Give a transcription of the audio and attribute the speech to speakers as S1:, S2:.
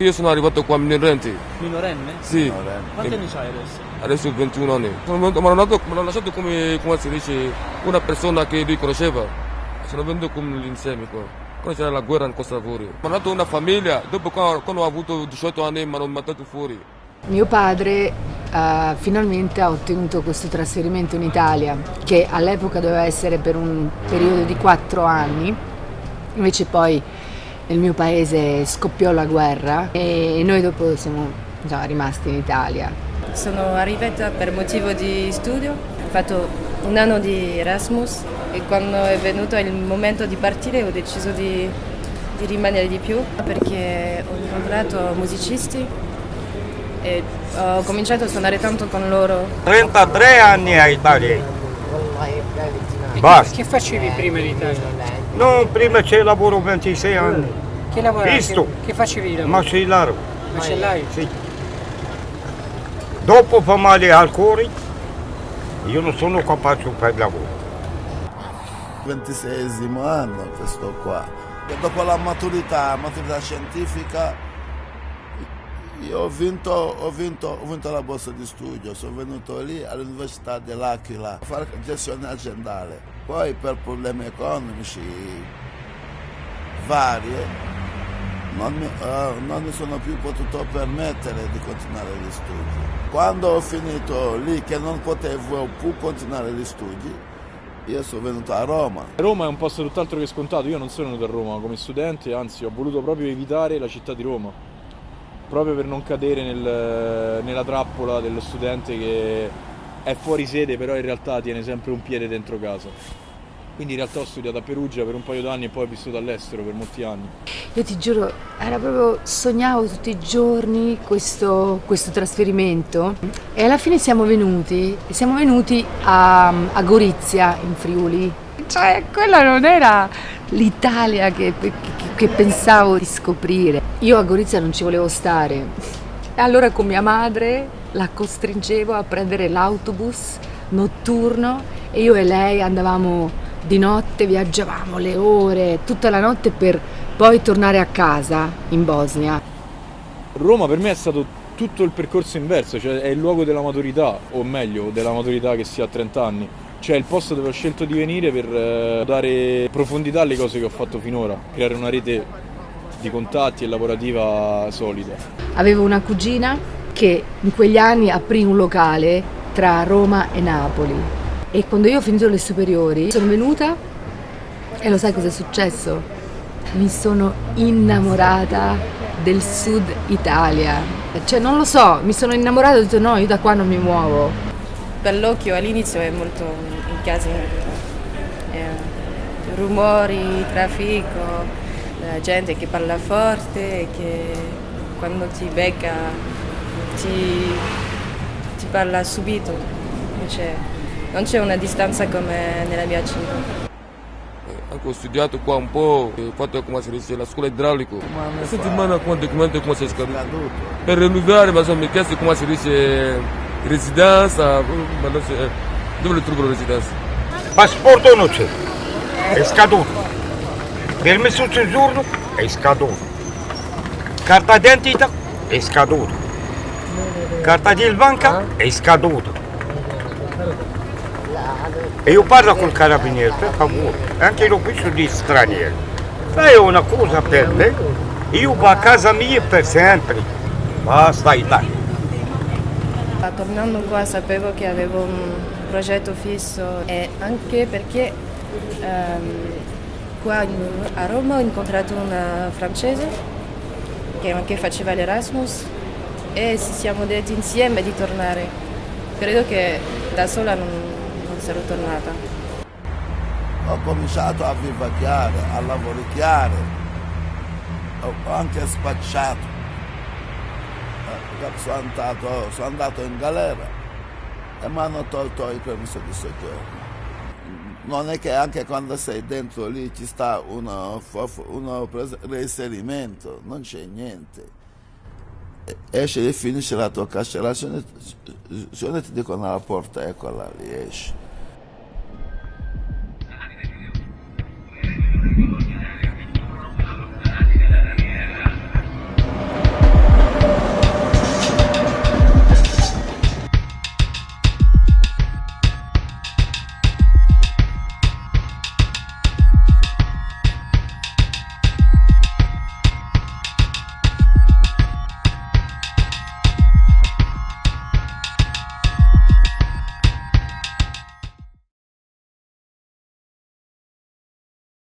S1: Io sono arrivato qua minorenne.
S2: Minorenne?
S1: Sì.
S2: Minorenne. Quanti anni c'hai adesso?
S1: Adesso ho 21 anni. Mi hanno lasciato come si dice, una persona che lui conosceva. Sono venuto con l'insieme qua. Quando c'era la guerra in Costa d'Avorio. Mi hanno dato una famiglia, dopo quando ho avuto 18 anni mi hanno mandato fuori.
S3: Mio padre finalmente ha ottenuto questo trasferimento in Italia, che all'epoca doveva essere per un periodo di 4 anni, invece poi nel mio paese scoppiò la guerra e noi dopo siamo rimasti in Italia.
S4: Sono arrivata per motivo di studio, ho fatto un anno di Erasmus e quando è venuto il momento di partire ho deciso di rimanere di più perché ho incontrato musicisti e ho cominciato a suonare tanto con loro.
S5: 33 anni a Italia. Basta.
S2: Che facevi prima in Italia?
S5: No, prima c'è lavoro 26 anni.
S2: Che lavoravi?
S5: Visto?
S2: Che facevi di lavoro?
S5: Macellaio.
S2: Macellaio?
S5: Sì. Dopo fa male al cuore, io non sono capace per lavoro.
S6: 26esimo anno questo qua. E dopo la maturità scientifica, io ho vinto la borsa di studio, sono venuto lì all'Università dell'Aquila a fare gestione aziendale. Poi per problemi economici vari non mi sono più potuto permettere di continuare gli studi. Quando ho finito lì che non potevo più continuare gli studi, io sono venuto a Roma.
S7: Roma è un posto tutt'altro che scontato, io non sono venuto a Roma come studente, anzi ho voluto proprio evitare la città di Roma, proprio per non cadere nella trappola dello studente che è fuori sede però in realtà tiene sempre un piede dentro casa. Quindi in realtà ho studiato a Perugia per un paio d'anni e poi ho vissuto all'estero per molti anni.
S3: Io ti giuro, era proprio, sognavo tutti i giorni questo trasferimento e alla fine siamo venuti a Gorizia in Friuli. Cioè, quella non era l'Italia che pensavo di scoprire. Io a Gorizia non ci volevo stare e allora con mia madre la costringevo a prendere l'autobus notturno e io e lei andavamo di notte, viaggiavamo le ore, tutta la notte per poi tornare a casa in Bosnia.
S7: Roma per me è stato tutto il percorso inverso, cioè è il luogo della maturità, o meglio, della maturità che si ha a 30 anni. Cioè il posto dove ho scelto di venire per dare profondità alle cose che ho fatto finora, creare una rete di contatti e lavorativa solida.
S3: Avevo una cugina che in quegli anni aprì un locale tra Roma e Napoli. E quando io ho finito le superiori sono venuta e lo sai cosa è successo? Mi sono innamorata del sud Italia. Cioè non lo so, mi sono innamorata e ho detto no, io da qua non mi muovo.
S4: Per l'occhio all'inizio è molto incasinato. Rumori, traffico, la gente che parla forte, che quando ti becca ti parla subito. Non c'è una distanza come nella mia città.
S1: Anche ho studiato qua un po', ho fatto come si dice, la scuola idraulica. La settimana con documento come si è scaduto. Per rinnovare mi chiesto come si dice residenza, ma non c'è, dove le trovo la residenza?
S5: Passaporto non c'è, è scaduto. Permesso di soggiorno è scaduto. Carta d'identità è scaduta. Carta di banca è scaduta. E io parlo col carabiniere, per favore, anche l'ufficio di stranieri. Fai una cosa per me, io vado a casa mia per sempre. Basta Italia.
S4: Tornando qua sapevo che avevo un progetto fisso e anche perché qua a Roma ho incontrato una francese che anche faceva l'Erasmus e ci siamo detti insieme di tornare. Credo che da sola non sarò tornata.
S6: Ho cominciato a vivacchiare, a lavoricchiare, ho anche spacciato. Sono andato in galera e mi hanno tolto il permesso di soggiorno. Non è che anche quando sei dentro lì ci sta uno reinserimento, non c'è niente. Esci e finisci la tua carcerazione, ti dicono alla porta, eccola lì, esci.